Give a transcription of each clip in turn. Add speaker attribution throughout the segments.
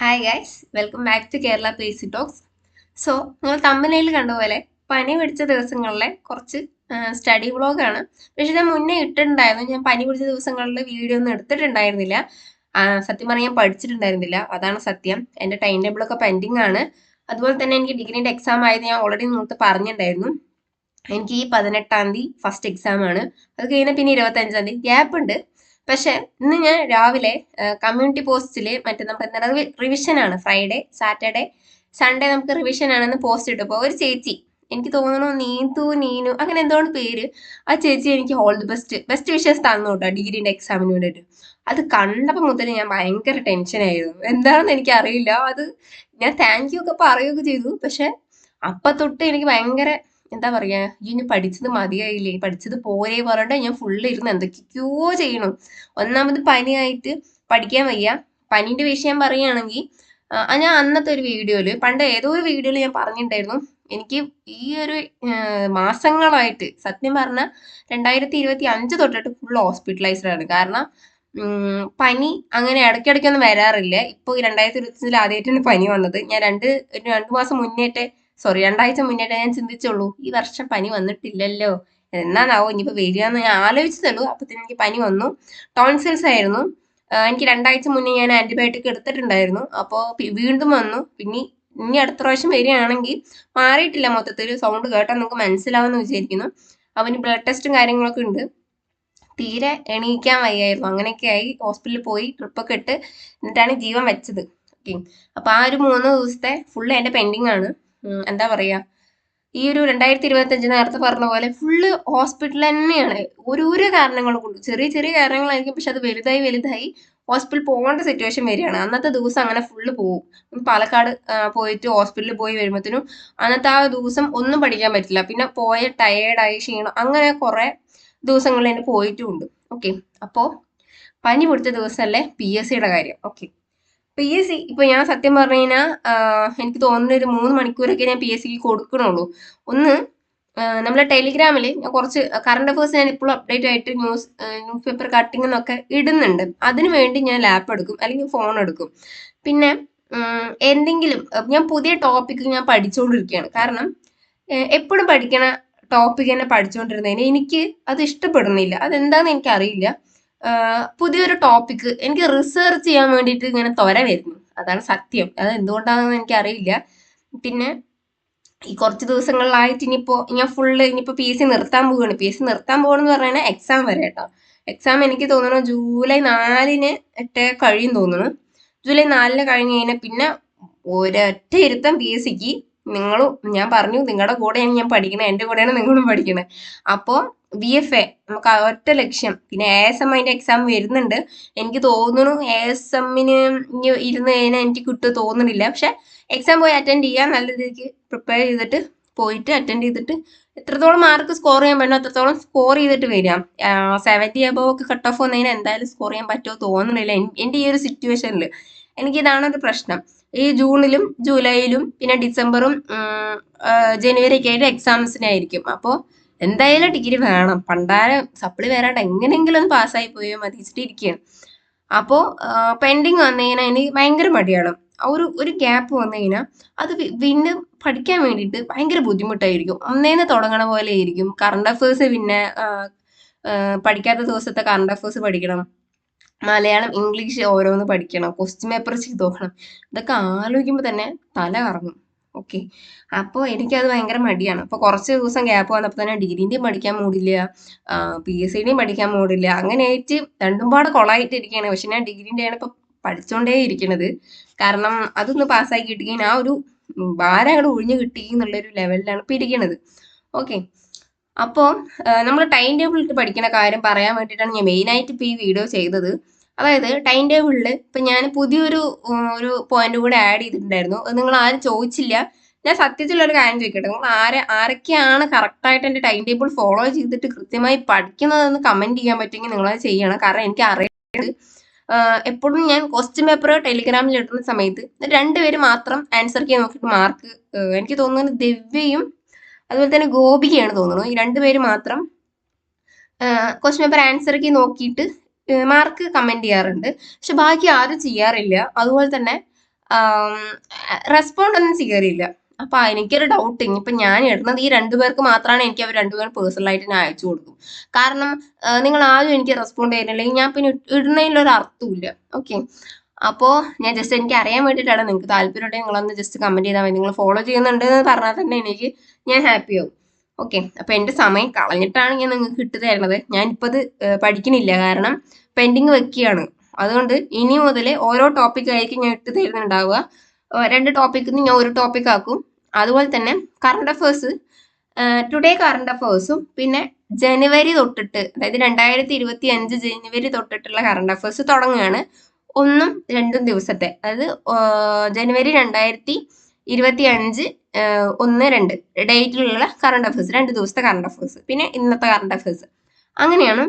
Speaker 1: Hi guys, welcome back to Kerala പേസി talks. So നിങ്ങൾ തമ്പനയിൽ കണ്ട പോലെ പനി പിടിച്ച ദിവസങ്ങളിലെ കുറച്ച് സ്റ്റഡി വ്ളോഗാണ്. പക്ഷെ ഞാൻ മുന്നേ ഇട്ടിട്ടുണ്ടായിരുന്നു. ഞാൻ പനി പിടിച്ച ദിവസങ്ങളിൽ വീഡിയോ ഒന്നും എടുത്തിട്ടുണ്ടായിരുന്നില്ല. സത്യം പറഞ്ഞാൽ ഞാൻ പഠിച്ചിട്ടുണ്ടായിരുന്നില്ല, അതാണ് സത്യം. എൻ്റെ ടൈം ടേബിളൊക്കെ പെൻഡിങ് ആണ്. അതുപോലെ തന്നെ എനിക്ക് ഡിഗ്രീൻ്റെ എക്സാം ആയത് ഞാൻ ഓൾറെഡി നിങ്ങൾക്ക് പറഞ്ഞിട്ടുണ്ടായിരുന്നു. എനിക്ക് ഈ 18-ാം തീയതി ഫസ്റ്റ് എക്സാം ആണ്. അത് കഴിഞ്ഞാൽ പിന്നെ 25-ാം തീയതി ഗ്യാപ്പ് ഉണ്ട്. പക്ഷെ ഇന്ന് ഞാൻ രാവിലെ കമ്മ്യൂണിറ്റി പോസ്റ്റിൽ മറ്റേ നമുക്ക് എന്താണ് റിവിഷൻ ആണ്. ഫ്രൈഡേ, സാറ്റർഡേ, സൺഡേ നമുക്ക് റിവിഷൻ ആണെന്ന് പോസ്റ്റ് ഇട്ടപ്പോൾ ഒരു ചേച്ചി, എനിക്ക് തോന്നുന്നു നീനു അങ്ങനെ എന്തോന്ന് പേര്, ആ ചേച്ചി എനിക്ക് ഓൾ ദി ബെസ്റ്റ് വിഷസ് തന്നു കേട്ടോ ഡിഗ്രീൻ്റെ എക്സാമിന് വേണ്ടിയിട്ട്. അത് കണ്ടപ്പോൾ മുതൽ ഞാൻ ഭയങ്കര ടെൻഷനായിരുന്നു. എന്താണെന്ന് എനിക്ക് അറിയില്ല. അത് ഞാൻ താങ്ക് യു ഒക്കെ പറയുകയൊക്കെ ചെയ്തു. പക്ഷെ അപ്പം തൊട്ട് എനിക്ക് ഭയങ്കര എന്താ പറയാ, ഇനി പഠിച്ചത് മതിയായില്ലേ, പഠിച്ചത് പോരേ പറഞ്ഞിട്ട് ഞാൻ ഫുള്ള് ഇരുന്ന് എന്തൊക്കെയോ ചെയ്യണം. ഒന്നാമത് പനിയായിട്ട് പഠിക്കാൻ വയ്യ. പനീന്റെ വിഷയം പറയുകയാണെങ്കിൽ ഞാൻ അന്നത്തെ ഒരു വീഡിയോയില്, പണ്ട് ഏതോ ഒരു വീഡിയോയിൽ ഞാൻ പറഞ്ഞിട്ടുണ്ടായിരുന്നു, എനിക്ക് ഈ ഒരു മാസങ്ങളായിട്ട് സത്യം പറഞ്ഞാൽ 2025 തൊട്ടിട്ട് ഫുൾ ഹോസ്പിറ്റലൈസ്ഡ് ആണ്. കാരണം പനി അങ്ങനെ ഇടയ്ക്കിടയ്ക്കൊന്നും വരാറില്ല. ഇപ്പോൾ 2025 ആദ്യമായിട്ടാണ് പനി വന്നത്. ഞാൻ രണ്ടു മാസം മുന്നേറ്റെ, സോറി, 2 ആഴ്ച മുന്നേറ്റെ ഞാൻ ചിന്തിച്ചുള്ളൂ, ഈ വർഷം പനി വന്നിട്ടില്ലല്ലോ, എന്നാണാവോ ഇനിയിപ്പോൾ വരികയെന്ന് ഞാൻ ആലോചിച്ചതുള്ളൂ. അപ്പത്തിന് എനിക്ക് പനി വന്നു. ടോൺസിൽസ് ആയിരുന്നു. എനിക്ക് 2 ആഴ്ച മുന്നേ ഞാൻ ആന്റിബയോട്ടിക് എടുത്തിട്ടുണ്ടായിരുന്നു. അപ്പോൾ വീണ്ടും വന്നു. പിന്നെ ഇനി അടുത്ത പ്രാവശ്യം വരികയാണെങ്കിൽ, മാറിയിട്ടില്ല മൊത്തത്തിൽ, സൗണ്ട് കേട്ടാൽ നിങ്ങൾക്ക് മനസ്സിലാവുമെന്ന് വിചാരിക്കുന്നു. അവന് ബ്ലഡ് ടെസ്റ്റും കാര്യങ്ങളൊക്കെ ഉണ്ട്. തീരെ എണീക്കാൻ വയ്യായിരുന്നു. അങ്ങനെയൊക്കെ ആയി ഹോസ്പിറ്റലിൽ പോയി ട്രിപ്പൊക്കെ ഇട്ട് എന്നിട്ടാണ് ജീവൻ വെച്ചത്. ഓക്കെ. അപ്പോൾ ആ ഒരു 3 ദിവസത്തെ ഫുള്ള് എൻ്റെ പെൻഡിങ് ആണ്. എന്താ പറയാ, ഈ ഒരു 2025 നേരത്തെ പറഞ്ഞ പോലെ ഫുള്ള് ഹോസ്പിറ്റൽ തന്നെയാണ്. ഓരോരോ കാരണങ്ങൾ കൊണ്ട്, ചെറിയ ചെറിയ കാരണങ്ങളായിരിക്കും, പക്ഷെ അത് വലുതായി വലുതായി ഹോസ്പിറ്റലിൽ പോകേണ്ട സിറ്റുവേഷൻ വരികയാണ്. അന്നത്തെ ദിവസം അങ്ങനെ ഫുള്ള് പോകും. പാലക്കാട് പോയിട്ട് ഹോസ്പിറ്റലിൽ പോയി വരുമ്പോഴത്തേനും അന്നത്തെ ആ ദിവസം ഒന്നും പഠിക്കാൻ പറ്റില്ല. പിന്നെ പോയ ടയേർഡായി ക്ഷീണം, അങ്ങനെ കുറെ ദിവസങ്ങളിൽ തന്നെ പോയിട്ടുമുണ്ട്. ഓക്കെ. അപ്പോൾ പനി പിടിച്ച ദിവസമല്ലേ PSCയുടെ കാര്യം. ഓക്കെ. PSC ഇപ്പൊ ഞാൻ സത്യം പറഞ്ഞു കഴിഞ്ഞാൽ എനിക്ക് തോന്നുന്ന ഒരു 3 മണിക്കൂറൊക്കെ ഞാൻ PSCക്ക് കൊടുക്കണുള്ളൂ. ഒന്ന്, നമ്മളെ ടെലിഗ്രാമിൽ ഞാൻ കുറച്ച് കറണ്ട് അഫേഴ്സ് ഞാൻ ഇപ്പോഴും അപ്ഡേറ്റ് ആയിട്ട് ന്യൂസ് പേപ്പർ കട്ടിംഗ് എന്നൊക്കെ ഇടുന്നുണ്ട്. അതിനു വേണ്ടി ഞാൻ ലാപ്പ് എടുക്കും അല്ലെങ്കിൽ ഫോൺ എടുക്കും. പിന്നെ എന്തെങ്കിലും ഞാൻ പുതിയ ടോപ്പിക്ക് ഞാൻ പഠിച്ചുകൊണ്ടിരിക്കുകയാണ്. കാരണം എപ്പോഴും പഠിക്കണ ടോപ്പിക് തന്നെ പഠിച്ചുകൊണ്ടിരുന്നതിന് എനിക്ക് അത് ഇഷ്ടപ്പെടുന്നില്ല. അതെന്താന്ന് എനിക്കറിയില്ല. പുതിയൊരു ടോപ്പിക്ക് എനിക്ക് റിസർച്ച് ചെയ്യാൻ വേണ്ടിയിട്ട് ഇങ്ങനെ ത്വര വരുന്നു. അതാണ് സത്യം. അത് എന്തുകൊണ്ടാണെന്ന് എനിക്കറിയില്ല. പിന്നെ ഈ കുറച്ച് ദിവസങ്ങളിലായിട്ട് ഞാൻ ഫുള്ള് ഇനിയിപ്പോൾ PSC നിർത്താൻ പോവുകയാണ്. PSC നിർത്താൻ പോകണമെന്ന് പറഞ്ഞാൽ എക്സാം വരെ കേട്ടോ. എക്സാം എനിക്ക് തോന്നുന്നു ജൂലൈ 4-ന് കഴിയും തോന്നുന്നു. ജൂലൈ 4-ന് കഴിഞ്ഞ് കഴിഞ്ഞാൽ പിന്നെ ഒരൊറ്റ ഇരുത്തം PSCക്ക്. ഞാൻ പറഞ്ഞു, നിങ്ങളുടെ കൂടെയാണ് ഞാൻ പഠിക്കണേ, എൻ്റെ കൂടെയാണ് നിങ്ങളും പഠിക്കണേ. അപ്പോൾ VFA നമുക്ക് ഒറ്റ ലക്ഷ്യം. പിന്നെ ASM അതിൻ്റെ എക്സാം വരുന്നുണ്ട്. എനിക്ക് തോന്നുന്നു ASMന് ഇരുന്ന് കഴിഞ്ഞാൽ എനിക്ക് കിട്ടുമോ തോന്നുന്നില്ല. പക്ഷെ എക്സാം പോയി അറ്റൻഡ് ചെയ്യാൻ നല്ല രീതിക്ക് പ്രിപ്പയർ ചെയ്തിട്ട് പോയിട്ട് അറ്റൻഡ് ചെയ്തിട്ട് എത്രത്തോളം മാർക്ക് സ്കോർ ചെയ്യാൻ പറ്റുമോ അത്രത്തോളം സ്കോർ ചെയ്തിട്ട് വരാം. 70 അബവ് ഒക്കെ കട്ട് ഓഫ് വന്നതിന് എന്തായാലും സ്കോർ ചെയ്യാൻ പറ്റുമോ തോന്നുന്നില്ല. എൻ്റെ ഈ ഒരു സിറ്റുവേഷനിൽ എനിക്കിതാണ് ഒരു പ്രശ്നം. ഈ ജൂണിലും ജൂലൈയിലും പിന്നെ ഡിസംബറും ജനുവരിയൊക്കെ ആയിട്ട് എക്സാംസിനായിരിക്കും. അപ്പോൾ എന്തായാലും ഡിഗ്രി വേണം. പണ്ടാരം സപ്ലി വരാണ്ട് എങ്ങനെയെങ്കിലും ഒന്ന് പാസ്സായി പോയോ മതിച്ചിട്ട് ഇരിക്കുകയാണ്. അപ്പോൾ പെൻഡിങ് വന്നു കഴിഞ്ഞാൽ എനിക്ക് ഭയങ്കര മടിയാണ്. ഒരു ഗ്യാപ്പ് വന്നു കഴിഞ്ഞാൽ അത് പിന്നെ പഠിക്കാൻ വേണ്ടിയിട്ട് ഭയങ്കര ബുദ്ധിമുട്ടായിരിക്കും. ഒന്നേന്ന് തുടങ്ങണ പോലെ ആയിരിക്കും. കറണ്ട് അഫേഴ്സ് പിന്നെ പഠിക്കാത്ത ദിവസത്തെ കറണ്ട് അഫേഴ്സ് പഠിക്കണം. മലയാളം, ഇംഗ്ലീഷ് ഓരോന്ന് പഠിക്കണം. ക്വസ്റ്റ്യൻ പേപ്പർ ചെയ്ത് നോക്കണം. ഇതൊക്കെ ആലോചിക്കുമ്പോൾ തന്നെ തല കറങ്ങും. ഓക്കെ. അപ്പോൾ എനിക്കത് ഭയങ്കര മടിയാണ്. അപ്പോൾ കുറച്ച് ദിവസം ഗ്യാപ്പ് വന്നപ്പോൾ തന്നെ ഡിഗ്രീൻ്റെയും പഠിക്കാൻ മൂടില്ല, PSCയുടെയും പഠിക്കാൻ മൂടില്ല. അങ്ങനെ ആയിട്ട് രണ്ടും പാടെ കൊളായിട്ടിരിക്കുകയാണ്. പക്ഷെ ഞാൻ ഡിഗ്രീൻ്റെയാണ് ഇപ്പോൾ പഠിച്ചുകൊണ്ടേ ഇരിക്കുന്നത്. കാരണം അതൊന്ന് പാസ്സാക്കി കിട്ടുകയും ആ ഒരു ഭാരം അങ്ങോട്ട് ഒഴിഞ്ഞു കിട്ടി എന്നുള്ളൊരു ലെവലിലാണ് ഇപ്പോൾ ഇരിക്കുന്നത്. ഓക്കെ. അപ്പോൾ നമ്മൾ ടൈം ടേബിൾ ഇട്ട് പഠിക്കുന്ന കാര്യം പറയാൻ വേണ്ടിയിട്ടാണ് ഞാൻ മെയിനായിട്ട് ഇപ്പോൾ ഈ വീഡിയോ ചെയ്തത്. അതായത് ടൈം ടേബിളിൽ ഇപ്പം ഞാൻ പുതിയൊരു ഒരു പോയിന്റ് കൂടെ ആഡ് ചെയ്തിട്ടുണ്ടായിരുന്നു. അത് നിങ്ങൾ ആരും ചോദിച്ചില്ല. ഞാൻ സത്യത്തിലൊരു കാര്യം ചോദിക്കട്ടെ, നിങ്ങൾ ആരൊക്കെയാണ് കറക്റ്റായിട്ട് എൻ്റെ ടൈം ടേബിൾ ഫോളോ ചെയ്തിട്ട് കൃത്യമായി പഠിക്കുന്നതെന്ന് കമൻറ്റ് ചെയ്യാൻ പറ്റുമെങ്കിൽ നിങ്ങളത് ചെയ്യണം. കാരണം എനിക്ക് അറിയാം, എപ്പോഴും ഞാൻ ക്വസ്റ്റ്യൻ പേപ്പർ ടെലിഗ്രാമിൽ ഇടുന്ന സമയത്ത് 2 പേര് മാത്രം ആൻസർ ചെയ്യാൻ നോക്കിയിട്ട് മാർക്ക്, എനിക്ക് തോന്നുന്നത് ദിവ്യയും അതുപോലെ തന്നെ ഗോപികയാണ് തോന്നുന്നു, ഈ 2 പേര് മാത്രം ക്വസ്റ്റ്യൻ പേപ്പർ ആൻസർ കീ നോക്കിയിട്ട് മാർക്ക് കമൻറ്റ് ചെയ്യാറുണ്ട്. പക്ഷെ ബാക്കി ആരും ചെയ്യാറില്ല. അതുപോലെ തന്നെ റെസ്പോണ്ട് ഒന്നും ചെയ്യാറില്ല. അപ്പൊ എനിക്കൊരു ഡൗട്ട്, ഇനിയിപ്പൊ ഞാൻ ഇടുന്നത് ഈ രണ്ടുപേർക്ക് മാത്രമാണ്, എനിക്ക് അവർ രണ്ടുപേരും പേഴ്സണലായിട്ട് ഞാൻ അയച്ചു കൊടുക്കും. കാരണം നിങ്ങൾ ആരും എനിക്ക് റെസ്പോണ്ട് ചെയ്യുന്നില്ലെങ്കിൽ ഞാൻ പിന്നെ ഇടുന്നതിലൊരു അർത്ഥമില്ല. ഓക്കെ, അപ്പോൾ ഞാൻ ജസ്റ്റ് എനിക്ക് അറിയാൻ വേണ്ടിയിട്ടാണ്. നിങ്ങൾക്ക് താല്പര്യമുണ്ടെങ്കിൽ നിങ്ങളൊന്ന് ജസ്റ്റ് കമന്റ് ചെയ്താൽ മതി. നിങ്ങൾ ഫോളോ ചെയ്യുന്നുണ്ട് എന്ന് പറഞ്ഞാൽ തന്നെ ഞാൻ ഹാപ്പി ആവും. ഓക്കെ, അപ്പൊ എന്റെ സമയം കളഞ്ഞിട്ടാണ് ഞാൻ നിങ്ങൾക്ക് ഇട്ട് തരുന്നത്. ഞാനിപ്പോൾ ഇത് പഠിക്കണില്ല, കാരണം പെൻഡിങ് വെക്കുകയാണ്. അതുകൊണ്ട് ഇനി മുതൽ ഓരോ ടോപ്പിക് ആയിരിക്കും ഞാൻ ഇട്ട് തരുന്നുണ്ടാവുക. 2 ടോപ്പിക്കിൽ നിന്ന് ഞാൻ ഒരു ടോപ്പിക് ആക്കും. അതുപോലെ തന്നെ കറണ്ട് അഫേഴ്സ്, ടുഡേ കറണ്ട് അഫേഴ്സും പിന്നെ ജനുവരി തൊട്ടിട്ട്, അതായത് 2025 ജനുവരി തൊട്ടിട്ടുള്ള കറണ്ട് അഫേഴ്സ് തുടങ്ങുകയാണ്. 1ഉം 2ഉം ദിവസത്തെ, അതായത് ജനുവരി 2025 1, 2 ഡേറ്റിലുള്ള കറണ്ട് അഫേഴ്സ്, 2 ദിവസത്തെ കറണ്ട് അഫേഴ്സ്, പിന്നെ ഇന്നത്തെ കറണ്ട് അഫേഴ്സ്. അങ്ങനെയാണ്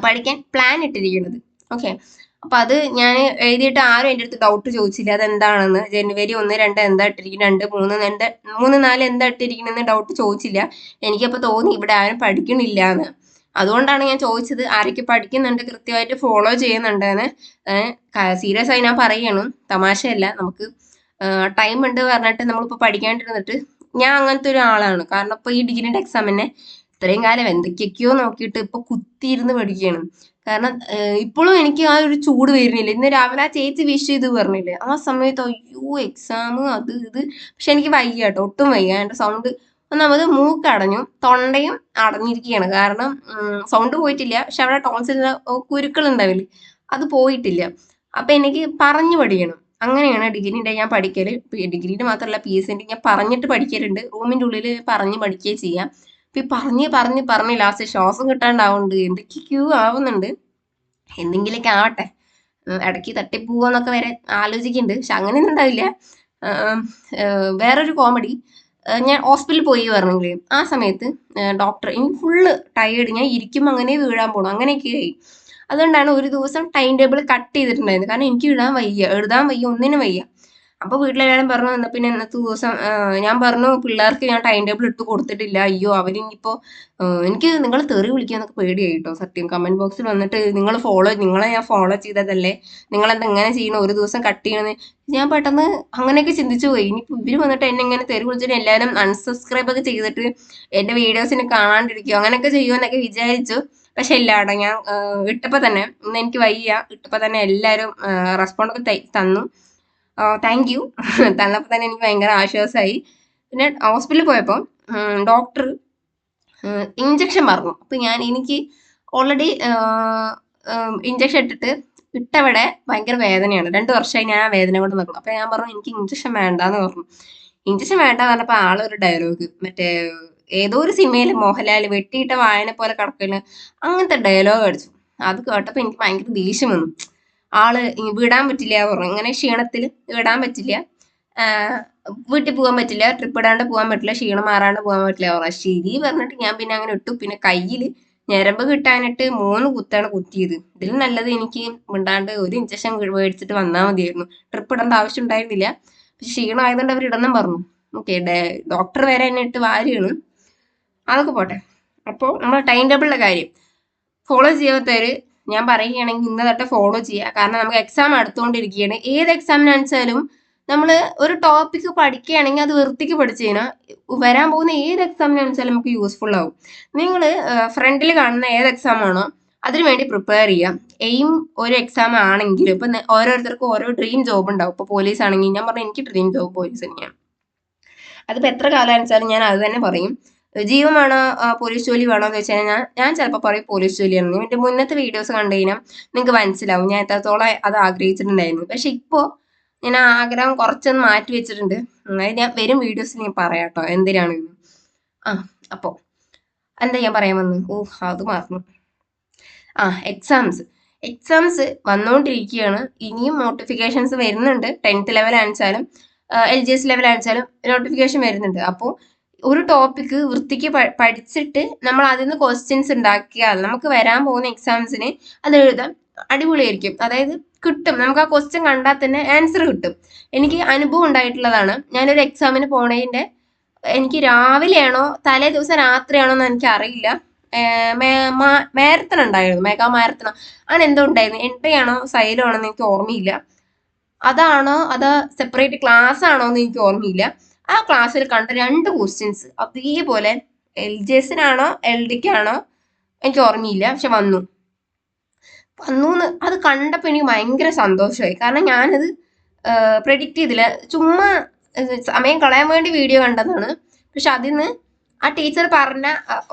Speaker 1: പഠിക്കാൻ പ്ലാൻ ഇട്ടിരിക്കുന്നത്. ഓക്കെ, അപ്പൊ അത് ഞാൻ എഴുതിയിട്ട് ആരും എൻ്റെ അടുത്ത് ഡൗട്ട് ചോദിച്ചില്ല അതെന്താണെന്ന്. ജനുവരി 1, 2 എന്താ ഇട്ടിരിക്കുന്നത്, 2, 3, 4 എന്താ ഇട്ടിരിക്കണെന്ന് ഡൗട്ട് ചോദിച്ചില്ല. എനിക്കപ്പോ തോന്നി ഇവിടെ ആരും പഠിക്കണില്ല എന്ന്. അതുകൊണ്ടാണ് ഞാൻ ചോദിച്ചത് ആരൊക്കെ പഠിക്കുന്നുണ്ട്, കൃത്യമായിട്ട് ഫോളോ ചെയ്യുന്നുണ്ടെന്ന്. സീരിയസ് ആയി ഞാൻ പറയണം, തമാശയല്ല. നമുക്ക് ടൈം ഉണ്ട് പറഞ്ഞിട്ട് നമ്മളിപ്പോൾ പഠിക്കാണ്ടിരുന്നിട്ട്, ഞാൻ അങ്ങനത്തെ ഒരു ആളാണ്. കാരണം ഇപ്പൊ ഈ ഡിഗ്രിന്റെ എക്സാമിനെ ഇത്രയും കാലം എന്തൊക്കെയൊക്കെയോ നോക്കിയിട്ട് ഇപ്പൊ കുത്തിയിരുന്ന് പഠിക്കുകയാണ്. കാരണം ഇപ്പോഴും എനിക്ക് ആ ഒരു ചൂട് വരുന്നില്ല. ഇന്ന് രാവിലെ ആ ചേച്ചി വിഷ് ചെയ്ത് പറഞ്ഞില്ലേ, ആ സമയത്ത് അയ്യോ എക്സാം അത് ഇത്. പക്ഷെ എനിക്ക് വയ്യ കേട്ടോ, ഒട്ടും വയ്യ. എന്റെ സൗണ്ട് ഒന്നാമത് മൂക്ക് അടഞ്ഞു, തൊണ്ടയും അടഞ്ഞിരിക്കുകയാണ്. കാരണം സൗണ്ട് പോയിട്ടില്ല, പക്ഷെ അവിടെ ടോൺസിലിന്റെ കുരുക്കൾ ഉണ്ടാവില്ലേ, അത് പോയിട്ടില്ല. അപ്പൊ എനിക്ക് പറഞ്ഞു പഠിക്കണം. അങ്ങനെയാണ് ഡിഗ്രിന്റെ ഞാൻ പഠിക്കല്. ഡിഗ്രിന്റെ മാത്രമല്ല PSCന്റെ ഞാൻ പറഞ്ഞിട്ട് പഠിക്കലുണ്ട്. റൂമിന്റെ ഉള്ളിൽ പറഞ്ഞ് പഠിക്കുകയും ചെയ്യാം. ഇപ്പൊ പറഞ്ഞ് ലാസ്റ്റ് ശ്വാസം കിട്ടാണ്ടാവുന്നുണ്ട്, എന്തൊക്കെയോ ആവുന്നുണ്ട്. എന്തെങ്കിലുമൊക്കെ ആവട്ടെ, ഇടയ്ക്ക് തട്ടിപ്പോവാന്നൊക്കെ വരെ ആലോചിക്കുന്നുണ്ട്. പക്ഷെ അങ്ങനെയൊന്നും ഉണ്ടാവില്ല. വേറൊരു കോമഡി, ഞാൻ ഹോസ്പിറ്റലിൽ പോയി പറഞ്ഞില്ലേ, ആ സമയത്ത് ഡോക്ടർ, എനിക്ക് ഫുള്ള് ടയേർഡ്, ഞാൻ ഇരിക്കുമ്പോൾ അങ്ങനെ വീഴാൻ പോകണം, അങ്ങനെയൊക്കെ ആയി. അതുകൊണ്ടാണ് ഒരു ദിവസം ടൈം ടേബിൾ കട്ട് ചെയ്തിട്ടുണ്ടായിരുന്നത്. കാരണം എനിക്ക് എഴുതാൻ വയ്യ, ഒന്നിനും വയ്യ. അപ്പൊ വീട്ടിലെല്ലാവരും പറഞ്ഞു, എന്നാ പിന്നെ ഇന്നത്തെ ദിവസം ഞാൻ പറഞ്ഞു പിള്ളേർക്ക് ഞാൻ ടൈം ടേബിൾ ഇട്ട് കൊടുത്തിട്ടില്ല. അയ്യോ അവരിനിപ്പോ എനിക്ക് നിങ്ങൾ തെറി വിളിക്കാന്നൊക്കെ പേടിയായി കേട്ടോ സത്യം. കമന്റ് ബോക്സിൽ വന്നിട്ട് നിങ്ങളെ ഞാൻ ഫോളോ ചെയ്തതല്ലേ, നിങ്ങളെന്താ ഇങ്ങനെ ചെയ്യണം, ഒരു ദിവസം കട്ട് ചെയ്യണമെന്ന്. ഞാൻ പെട്ടെന്ന് അങ്ങനെയൊക്കെ ചിന്തിച്ചു പോയി. ഇനിയിപ്പോ ഇവര് വന്നിട്ട് എന്നെ ഇങ്ങനെ തെറി വിളിച്ചിട്ട് എല്ലാവരും അൺസബ്സ്ക്രൈബ് ഒക്കെ ചെയ്തിട്ട് എന്റെ വീഡിയോസിന് കാണാണ്ടിരിക്കും, അങ്ങനെയൊക്കെ ചെയ്യുമെന്നൊക്കെ വിചാരിച്ചു. പക്ഷെ ഇല്ലാട്ടോ, ഞാൻ ഇട്ടപ്പോ തന്നെ, ഇന്ന് എനിക്ക് വയ്യ, ഇട്ടപ്പോ തന്നെ എല്ലാവരും റെസ്പോണ്ട് ഒക്കെ തന്നു. Thank you. തന്നപ്പോൾ തന്നെ എനിക്ക് ഭയങ്കര ആശ്വാസമായി. പിന്നെ ഹോസ്പിറ്റലിൽ പോയപ്പോൾ ഡോക്ടർ ഇഞ്ചക്ഷൻ പറഞ്ഞു. അപ്പൊ എനിക്ക് ഓൾറെഡി ഇഞ്ചക്ഷൻ ഇട്ടവിടെ ഭയങ്കര വേദനയാണ്. 2 വർഷമായി ഞാൻ ആ വേദന കൊണ്ട് നിൽക്കണം. അപ്പൊ ഞാൻ പറഞ്ഞു എനിക്ക് ഇഞ്ചക്ഷൻ വേണ്ടാന്ന് പറഞ്ഞു. ഇഞ്ചക്ഷൻ വേണ്ട പറഞ്ഞപ്പോ ആളൊരു ഡയലോഗ്, മറ്റേ ഏതോ ഒരു സിനിമയിൽ മോഹൻലാൽ വെട്ടിയിട്ട വായന പോലെ കിടക്കല്, അങ്ങനത്തെ ഡയലോഗ് അടിച്ചു. അത് കേട്ടപ്പോ എനിക്ക് ഭയങ്കര ദേഷ്യം വന്നു. ആള് വിടാൻ പറ്റില്ല പറഞ്ഞു, ഇങ്ങനെ ക്ഷീണത്തിൽ വിടാൻ പറ്റില്ല, വീട്ടിൽ പോകാൻ പറ്റില്ല, ട്രിപ്പ് ഇടാണ്ട് പോകാൻ പറ്റില്ല, ക്ഷീണം മാറാണ്ട് പോകാൻ പറ്റില്ല പറഞ്ഞു. ശരി പറഞ്ഞിട്ട് ഞാൻ പിന്നെ അങ്ങനെ ഇട്ടു. പിന്നെ കയ്യിൽ ഞരമ്പ് കിട്ടാനിട്ട് 3 കുത്താണ് കുത്തിയത്. ഇതിലും നല്ലത് എനിക്ക് മിണ്ടാണ്ട് ഒരു ഇഞ്ചക്ഷൻ മേടിച്ചിട്ട് വന്നാൽ മതിയായിരുന്നു. ട്രിപ്പ് ഇടേണ്ട ആവശ്യം ഉണ്ടായിരുന്നില്ല. പക്ഷെ ക്ഷീണം ആയതുകൊണ്ട് അവർ ഇടണം പറഞ്ഞു. ഓക്കെ, ഡോക്ടർ വരെ എന്നെ ഇട്ട് വാരിയാണ്. അതൊക്കെ പോട്ടെ. അപ്പോൾ നമ്മൾ ടൈം ടേബിളിലെ കാര്യം ഫോളോ ചെയ്യാത്തവര്, ഞാൻ പറയുകയാണെങ്കിൽ ഇന്ന് തൊട്ട് ഫോളോ ചെയ്യുക. കാരണം നമുക്ക് എക്സാം അടുത്തുകൊണ്ടിരിക്കുകയാണ്. ഏത് എക്സാമിനാണെച്ചാലും നമ്മൾ ഒരു ടോപ്പിക് പഠിക്കുകയാണെങ്കിൽ അത് വൃത്തിക്ക് പഠിച്ചു കഴിഞ്ഞാൽ വരാൻ പോകുന്ന ഏത് എക്സാമിനാണെച്ചാലും നമുക്ക് യൂസ്ഫുൾ ആവും. നിങ്ങൾ ഫ്രണ്ടിൽ കാണുന്ന ഏത് എക്സാം ആണോ അതിനു വേണ്ടി പ്രിപ്പയർ ചെയ്യാം. എയിം ഒരു എക്സാം ആണെങ്കിലും ഇപ്പൊ ഓരോരുത്തർക്കും ഓരോ ഡ്രീം ജോബ് ഉണ്ടാവും. ഇപ്പൊ പോലീസ് ആണെങ്കിൽ ഞാൻ പറഞ്ഞു എനിക്ക് ഡ്രീം ജോബ് പോലീസ് തന്നെയാണ്. അതിപ്പോ എത്ര കാലമാണെച്ചാലും ഞാൻ അത് തന്നെ പറയും. ജീവൻ വേണോ പോലീസ് ജോലി വേണോ എന്ന് വെച്ച് കഴിഞ്ഞാൽ ഞാൻ ചിലപ്പോൾ പറയും പോലീസ് ജോലിയാണ്. എന്റെ മുന്നത്തെ വീഡിയോസ് കണ്ടു കഴിഞ്ഞാൽ നിങ്ങൾക്ക് മനസ്സിലാവും ഞാൻ എത്രത്തോളം അത് ആഗ്രഹിച്ചിട്ടുണ്ടായിരുന്നു. പക്ഷെ ഇപ്പോൾ ഞാൻ ആ ആഗ്രഹം കുറച്ചൊന്ന് മാറ്റി വെച്ചിട്ടുണ്ട്. അത് ഞാൻ വരും വീഡിയോസിൽ ഞാൻ പറയാം കേട്ടോ എന്തിനാണെന്ന്. അപ്പോ എന്താ ഞാൻ പറയാൻ വന്നു, അത് മറന്നു. എക്സാംസ് വന്നുകൊണ്ടിരിക്കുകയാണ്. ഇനിയും നോട്ടിഫിക്കേഷൻസ് വരുന്നുണ്ട്. 10th ലെവൽ ആണെച്ചാലും LGS ലെവൽ ആണെച്ചാലും നോട്ടിഫിക്കേഷൻ വരുന്നുണ്ട്. അപ്പോൾ ഒരു ടോപ്പിക്ക് വൃത്തിക്ക് പഠിച്ചിട്ട് നമ്മൾ അതിൽ നിന്ന് ക്വസ്റ്റ്യൻസ് ഉണ്ടാക്കിയാൽ നമുക്ക് വരാൻ പോകുന്ന എക്സാംസിന് അത് എഴുതാൻ അടിപൊളിയായിരിക്കും. അതായത് കിട്ടും, നമുക്ക് ആ ക്വസ്റ്റ്യൻ കണ്ടാൽ തന്നെ ആൻസർ കിട്ടും. എനിക്ക് അനുഭവം ഉണ്ടായിട്ടുള്ളതാണ്. ഞാനൊരു എക്സാമിന് പോണതിന്റെ എനിക്ക് രാവിലെയാണോ തലേ ദിവസം രാത്രിയാണോ എന്ന് എനിക്ക് അറിയില്ല, മാരത്തൺ ഉണ്ടായിരുന്നു, മെഗാ മാരത്തൺ അങ്ങനെ എന്തോ ഉണ്ടായിരുന്നു. എൻട്രി ആണോ സൈലോ ആണോ എന്ന് എനിക്ക് ഓർമ്മയില്ല. അതാണോ അതോ സെപ്പറേറ്റ് ക്ലാസ് ആണോ എന്ന് എനിക്ക് ഓർമ്മയില്ല. ആ ക്ലാസ്സിൽ കണ്ട 2 ക്വസ്റ്റ്യൻസ് അതേപോലെ LGSനാണോ LDക്കാണോ എനിക്ക് ഓർമ്മയില്ല, പക്ഷെ വന്നു അത് കണ്ടപ്പോൾ എനിക്ക് ഭയങ്കര സന്തോഷമായി. കാരണം ഞാനത് പ്രെഡിക്റ്റ് ചെയ്തില്ല. ചുമ്മാ സമയം കളയാൻ വേണ്ടി വീഡിയോ കണ്ടതാണ്. പക്ഷെ അതിന്ന് ആ ടീച്ചർ പറഞ്ഞ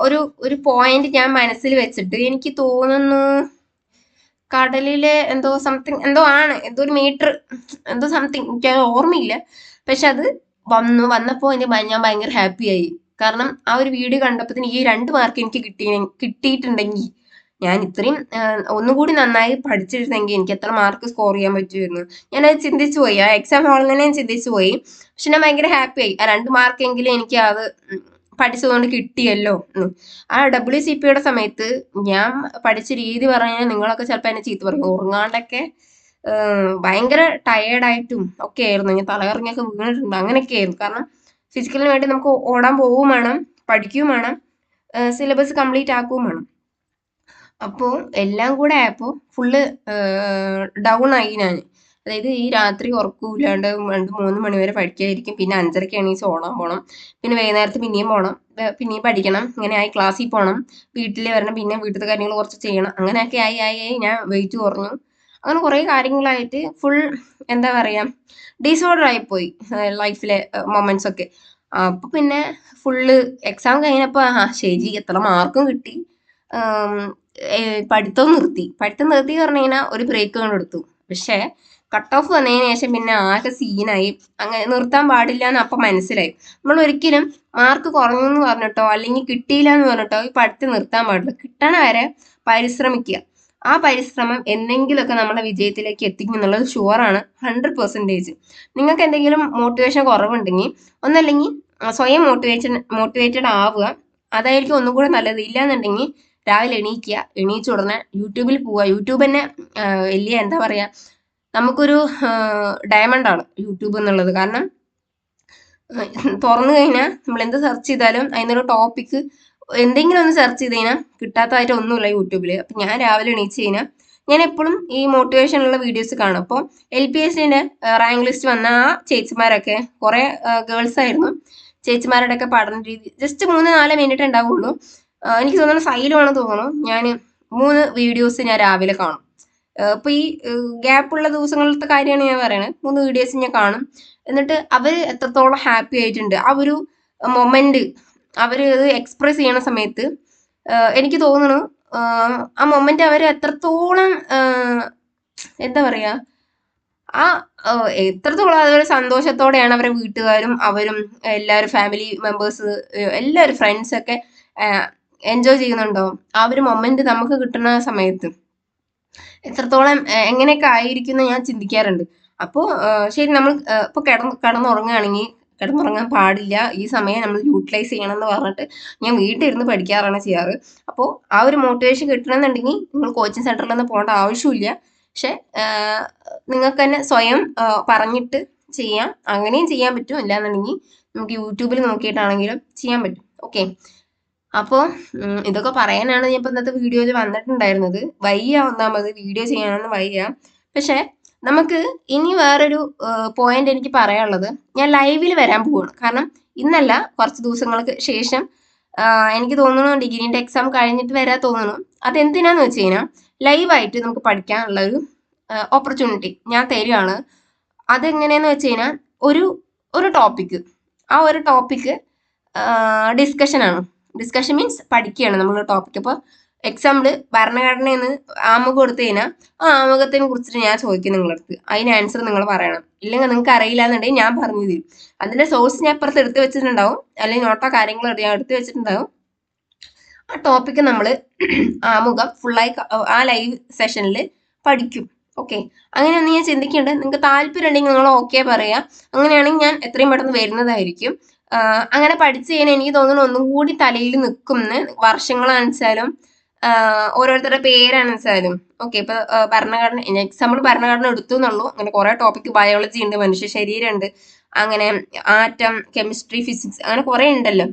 Speaker 1: ഒരു പോയിന്റ് ഞാൻ മനസ്സിൽ വെച്ചിട്ട് എനിക്ക് തോന്നുന്നു കടലിലെ എന്തോ സംതിങ് എന്തോ ആണ്, എന്തോ ഒരു മീറ്റർ എന്തോ സംതിങ് എനിക്ക് ഓർമ്മയില്ല. പക്ഷെ അത് വന്നപ്പോൾ ഞാൻ ഭയങ്കര ഹാപ്പി ആയി. കാരണം ആ ഒരു വീഡിയോ കണ്ടപ്പോൾ ഈ 2 മാർക്ക് എനിക്ക് കിട്ടിയിട്ടുണ്ടെങ്കിൽ ഞാൻ ഇത്രയും ഒന്നുകൂടി നന്നായി പഠിച്ചിരുന്നെങ്കിൽ എനിക്ക് എത്ര മാർക്ക് സ്കോർ ചെയ്യാൻ പറ്റുമായിരുന്നു. ഞാനത് ചിന്തിച്ചു പോയി. ആ എക്സാം ഹാളിൽ തന്നെ ഞാൻ ചിന്തിച്ചു പോയി. പക്ഷെ ഞാൻ ഭയങ്കര ഹാപ്പി ആയി. ആ 2 മാർക്കെങ്കിലും എനിക്ക് അത് പഠിച്ചതുകൊണ്ട് കിട്ടിയല്ലോ. ആ WCPയുടെ സമയത്ത് ഞാൻ പഠിച്ച രീതി പറഞ്ഞാൽ നിങ്ങളൊക്കെ ചിലപ്പോൾ എന്നെ ചീത്ത പറയും. ഉറങ്ങാണ്ടൊക്കെ ഭയങ്കര ടയേർഡായിട്ടും ഒക്കെ ആയിരുന്നു. ഞാൻ തലകറങ്ങിയൊക്കെ വീണിട്ടുണ്ട്. അങ്ങനെയൊക്കെ ആയിരുന്നു. കാരണം ഫിസിക്കലിന് വേണ്ടി നമുക്ക് ഓടാൻ പോവുകയും വേണം, പഠിക്കുകയും വേണം, സിലബസ് കംപ്ലീറ്റ് ആക്കുകയും വേണം. അപ്പോൾ എല്ലാം കൂടെ ആയപ്പോൾ ഫുള്ള് ഡൗൺ ആയി ഞാൻ. അതായത് ഈ രാത്രി ഉറക്കമില്ലാണ്ട് 2-3 മണി വരെ പഠിക്കാതിരിക്കും. പിന്നെ 5:30 എണീച്ച് ഓടാൻ പോകണം. പിന്നെ വൈകുന്നേരത്ത് പിന്നെയും പോകണം, പിന്നെയും പഠിക്കണം. ഇങ്ങനെ ആയി ക്ലാസ്സിൽ പോകണം, വീട്ടിൽ വരണം, പിന്നെ വീട്ടിലത്തെ കാര്യങ്ങൾ കുറച്ച് ചെയ്യണം. അങ്ങനെയൊക്കെ ആയി ഞാൻ വെയിറ്റ് കുറഞ്ഞു. അങ്ങനെ കുറേ കാര്യങ്ങളായിട്ട് ഫുൾ എന്താ പറയുക ഡിസോർഡർ ആയിപ്പോയി ലൈഫിലെ മൊമെന്റ്സ് ഒക്കെ. അപ്പോൾ പിന്നെ ഫുള്ള് എക്സാം കഴിഞ്ഞപ്പോൾ ശരി എത്ര മാർക്കും കിട്ടി. പഠിത്തം നിർത്തി പറഞ്ഞു കഴിഞ്ഞാൽ ഒരു ബ്രേക്ക് കൊണ്ട് എടുത്തു. പക്ഷേ കട്ട് ഓഫ് വന്നതിന് ശേഷം പിന്നെ ആകെ സീനായി. അങ്ങനെ നിർത്താൻ പാടില്ല എന്ന് അപ്പം മനസ്സിലായി. നമ്മൾ ഒരിക്കലും മാർക്ക് കുറഞ്ഞു എന്ന് പറഞ്ഞിട്ടോ അല്ലെങ്കിൽ കിട്ടിയില്ല എന്ന് പറഞ്ഞിട്ടോ ഈ പഠിത്തം നിർത്താൻ പാടില്ല. കിട്ടണ വരെ പരിശ്രമിക്കുക. ആ പരിശ്രമം എന്തെങ്കിലുമൊക്കെ നമ്മളെ വിജയത്തിലേക്ക് എത്തിക്കും എന്നുള്ളത് ഷുവറാണ്, 100%. നിങ്ങൾക്ക് എന്തെങ്കിലും മോട്ടിവേഷൻ കുറവുണ്ടെങ്കിൽ ഒന്നല്ലെങ്കിൽ സ്വയം മോട്ടിവേറ്റഡ് ആവുക. അതായിരിക്കും ഒന്നും കൂടെ നല്ലത്. ഇല്ലാന്നുണ്ടെങ്കിൽ രാവിലെ എണീച്ച ഉടനെ യൂട്യൂബിൽ പോവുക. യൂട്യൂബ് തന്നെ വലിയ എന്താ പറയുക, നമുക്കൊരു ഡയമണ്ടാണ് യൂട്യൂബ് എന്നുള്ളത്. കാരണം തുറന്നു കഴിഞ്ഞാൽ നമ്മൾ എന്ത് സെർച്ച് ചെയ്താലും അതിനൊരു ടോപ്പിക്ക് എന്തെങ്കിലും ഒന്ന് സെർച്ച് ചെയ്ത് കഴിഞ്ഞാൽ കിട്ടാത്തതായിട്ട് ഒന്നുമില്ല യൂട്യൂബിൽ. അപ്പം ഞാൻ രാവിലെ എണീച്ച് കഴിഞ്ഞാൽ ഞാൻ എപ്പോഴും ഈ മോട്ടിവേഷനുള്ള വീഡിയോസ് കാണും. അപ്പോൾ LPSന്റെ റാങ്ക് ലിസ്റ്റ് വന്ന ആ ചേച്ചിമാരൊക്കെ കുറേ ഗേൾസ് ആയിരുന്നു. ചേച്ചിമാരുടെ ഒക്കെ പഠന രീതി ജസ്റ്റ് 3-4 മിനിറ്റ് ഉണ്ടാവുള്ളൂ. എനിക്ക് തോന്നുന്നു സൈലുമാണെന്ന് തോന്നുന്നു. ഞാൻ 3 വീഡിയോസ് ഞാൻ രാവിലെ കാണും. ഇപ്പോൾ ഈ ഗ്യാപ്പുള്ള ദിവസങ്ങളിലത്തെ കാര്യമാണ് ഞാൻ പറയുന്നത്. 3 വീഡിയോസ് ഞാൻ കാണും. എന്നിട്ട് അവർ എത്രത്തോളം ഹാപ്പി ആയിട്ടുണ്ട്, ആ ഒരു മൊമെന്റ് അവർ അത് എക്സ്പ്രസ് ചെയ്യണ സമയത്ത് എനിക്ക് തോന്നുന്നു ആ മൊമെന്റ് അവർ എത്രത്തോളം എന്താ പറയുക, ആ എത്രത്തോളം അതൊരു സന്തോഷത്തോടെയാണ് അവരുടെ വീട്ടുകാരും അവരും എല്ലാവരും ഫാമിലി മെമ്പേഴ്സ് എല്ലാവരും ഫ്രണ്ട്സൊക്കെ എൻജോയ് ചെയ്യുന്നുണ്ടോ ആ ഒരു മൊമെന്റ് നമുക്ക് കിട്ടുന്ന സമയത്ത് എത്രത്തോളം എങ്ങനെയൊക്കെ ആയിരിക്കും എന്ന് ഞാൻ ചിന്തിക്കാറുണ്ട്. അപ്പോൾ ശരി, നമ്മൾ ഇപ്പോൾ കിടന്നുറങ്ങുകയാണെങ്കിൽ കിടന്നുറങ്ങാൻ പാടില്ല, ഈ സമയം നമ്മൾ യൂട്ടിലൈസ് ചെയ്യണം എന്ന് പറഞ്ഞിട്ട് ഞാൻ വീട്ടിലിരുന്ന് പഠിക്കാറാണ് ചെയ്യാറ്. അപ്പോൾ ആ ഒരു മോട്ടിവേഷൻ കിട്ടണമെന്നുണ്ടെങ്കിൽ നിങ്ങൾ കോച്ചിങ് സെൻറ്ററിലൊന്നും പോകേണ്ട ആവശ്യമില്ല. പക്ഷെ നിങ്ങൾക്ക് തന്നെ സ്വയം പറഞ്ഞിട്ട് ചെയ്യാം. അങ്ങനെയും ചെയ്യാൻ പറ്റും. ഇല്ലാന്നുണ്ടെങ്കിൽ നമുക്ക് യൂട്യൂബിൽ നോക്കിയിട്ടാണെങ്കിലും ചെയ്യാൻ പറ്റും. ഓക്കെ, അപ്പോൾ ഇതൊക്കെ പറയാനാണ് ഞാൻ ഇപ്പോൾ ഇന്നത്തെ വീഡിയോയിൽ വന്നിട്ടുണ്ടായിരുന്നത്. വയ്യ, ഒന്നാമത് വീഡിയോ ചെയ്യാനൊന്നും വയ്യ. പക്ഷെ നമുക്ക് ഇനി വേറൊരു പോയിന്റ് എനിക്ക് പറയാനുള്ളത്, ഞാൻ ലൈവിൽ വരാൻ പോവാണ്. കാരണം ഇന്നല്ല, കുറച്ച് ദിവസങ്ങൾക്ക് ശേഷം എനിക്ക് തോന്നുന്നു ഡിഗ്രീൻ്റെ എക്സാം കഴിഞ്ഞിട്ട് വരാൻ തോന്നുന്നു. അതെന്തിനാന്ന് വെച്ച് കഴിഞ്ഞാൽ ലൈവായിട്ട് നമുക്ക് പഠിക്കാനുള്ള ഒരു ഓപ്പർച്യൂണിറ്റി ഞാൻ തരികയാണ്. അതെങ്ങനെയാന്ന് വെച്ച് കഴിഞ്ഞാൽ ഒരു ടോപ്പിക്ക്, ആ ഒരു ടോപ്പിക്ക് ഡിസ്കഷനാണ്. ഡിസ്കഷൻ മീൻസ് പഠിക്കുകയാണ് നമ്മൾ ടോപ്പിക്. അപ്പോൾ എക്സാമ്പിൾ ഭരണഘടനയിൽ നിന്ന് ആമുഖം കൊടുത്തു കഴിഞ്ഞാൽ ആ ആമുഖത്തിനെ കുറിച്ചിട്ട് ഞാൻ ചോദിക്കും നിങ്ങളടുത്ത്, അതിന് ആൻസർ നിങ്ങൾ പറയണം. ഇല്ലെങ്കിൽ നിങ്ങൾക്ക് അറിയില്ല എന്നുണ്ടെങ്കിൽ ഞാൻ പറഞ്ഞു തരും. അതിൻ്റെ സോഴ്സ് ഞാൻ അപ്പുറത്ത് എടുത്ത് വെച്ചിട്ടുണ്ടാവും, അല്ലെങ്കിൽ നോട്ടോ കാര്യങ്ങളോ ഞാൻ എടുത്ത് വെച്ചിട്ടുണ്ടാവും. ആ ടോപ്പിക്ക് നമ്മൾ ആമുഖം ഫുള്ളായി ആ ലൈവ് സെഷനിൽ പഠിക്കും. ഓക്കെ, അങ്ങനെയൊന്നും ഞാൻ ചിന്തിക്കേണ്ടത്. നിങ്ങൾക്ക് താല്പര്യം ഉണ്ടെങ്കിൽ നിങ്ങൾ ഓക്കെ പറയുക. അങ്ങനെയാണെങ്കിൽ ഞാൻ എത്രയും പെട്ടെന്ന് വരുന്നതായിരിക്കും. അങ്ങനെ പഠിച്ചു കഴിഞ്ഞാൽ എനിക്ക് തോന്നുന്നു ഒന്നും കൂടി തലയിൽ നിൽക്കുമെന്ന്. വർഷങ്ങളാണെച്ചാലും ഓരോരുത്തരുടെ പേരാണെച്ചാലും. ഓക്കെ, ഇപ്പൊ ഭരണഘടന എക്സാമ്പിൾ ഭരണഘടന എടുത്തു എന്നുള്ളൂ. അങ്ങനെ കുറെ ടോപ്പിക്, ബയോളജി ഉണ്ട്, മനുഷ്യ ശരീരമുണ്ട്, അങ്ങനെ ആറ്റം, കെമിസ്ട്രി, ഫിസിക്സ്, അങ്ങനെ കുറെ ഉണ്ടല്ലോ.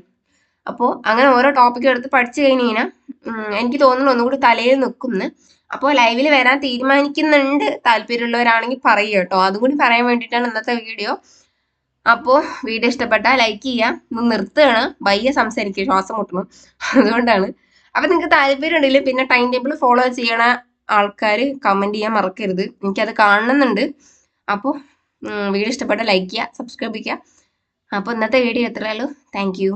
Speaker 1: അപ്പോൾ അങ്ങനെ ഓരോ ടോപ്പിക് എടുത്ത് പഠിച്ചു കഴിഞ്ഞ് കഴിഞ്ഞാൽ എനിക്ക് തോന്നുന്നു ഒന്നുകൂടി തലയിൽ നിൽക്കുമെന്ന്. അപ്പോൾ ലൈവിൽ വരാൻ തീരുമാനിക്കുന്നുണ്ട്, താല്പര്യമുള്ളവരാണെങ്കിൽ പറയുക കേട്ടോ. അതും കൂടി പറയാൻ വേണ്ടിയിട്ടാണ് ഇന്നത്തെ വീഡിയോ. അപ്പോൾ വീഡിയോ ഇഷ്ടപ്പെട്ടാൽ ലൈക്ക് ചെയ്യുക. നിർത്തുകയാണ്, വയ്യ സംസാരിക്കുക, ശ്വാസം മുട്ടണം, അതുകൊണ്ടാണ്. അപ്പം നിങ്ങൾക്ക് താല്പര്യം ഉണ്ടെങ്കിൽ പിന്നെ ടൈം ടേബിൾ ഫോളോ ചെയ്യണ ആൾക്കാർ കമൻറ്റ് ചെയ്യാൻ മറക്കരുത്, എനിക്കത് കാണുന്നുണ്ട്. അപ്പോൾ വീഡിയോ ഇഷ്ടപ്പെട്ടാൽ ലൈക്ക് ചെയ്യുക, സബ്സ്ക്രൈബ് ചെയ്യുക. അപ്പോൾ ഇന്നത്തെ വീഡിയോ എത്രയുള്ളൂ. Thank you.